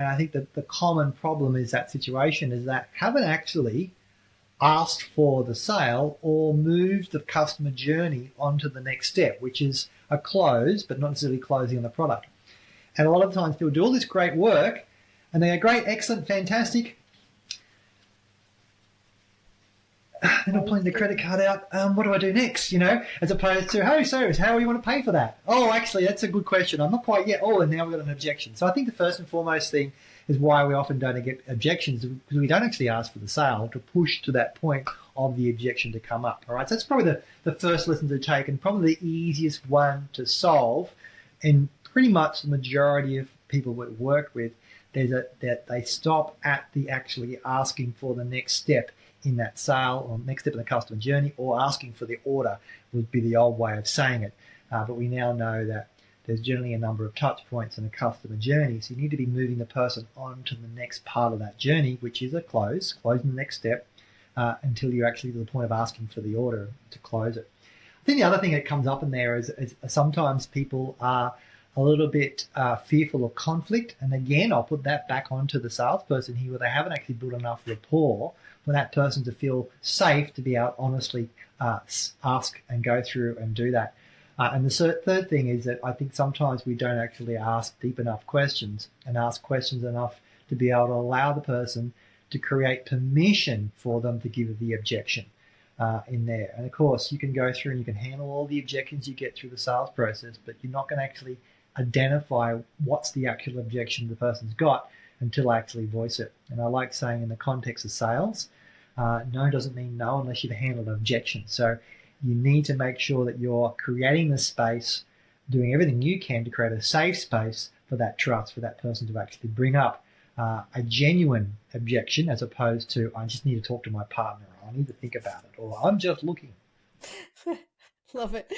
And I think that the common problem is that situation is that haven't actually asked for the sale or moved the customer journey onto the next step, which is a close, but not necessarily closing on the product. And a lot of times people do all this great work and they go, great, excellent, fantastic. They're not pulling the credit card out. What do I do next? As opposed to, hey, so how do you want to pay for that? Oh, actually, that's a good question. I'm not quite yet. Oh, and now we've got an objection. So I think the first and foremost thing is why we often don't get objections, because we don't actually ask for the sale to push to that point of the objection to come up. All right, so that's probably the first lesson to take, and probably the easiest one to solve. And pretty much the majority of people we work with, that they stop at the actually asking for the next step in that sale or next step in the customer journey, or asking for the order would be the old way of saying it. But we now know that there's generally a number of touch points in a customer journey, so you need to be moving the person on to the next part of that journey, which is a closing the next step, until you're actually to the point of asking for the order to close it. I think the other thing that comes up in there is sometimes people are a little bit fearful of conflict. And again, I'll put that back onto the salesperson here, where they haven't actually built enough rapport for that person to feel safe to be able to honestly ask and go through and do that. And the third thing is that I think sometimes we don't actually ask deep enough questions and ask questions enough to be able to allow the person to create permission for them to give the objection in there. And of course, you can go through and you can handle all the objections you get through the sales process, but you're not going to actually identify what's the actual objection the person's got until I actually voice it. And I like saying, in the context of sales, no doesn't mean no unless you've handled an objection. So you need to make sure that you're creating the space, doing everything you can to create a safe space for that trust, for that person to actually bring up a genuine objection, as opposed to, I just need to talk to my partner, or I need to think about it, or I'm just looking. Love it.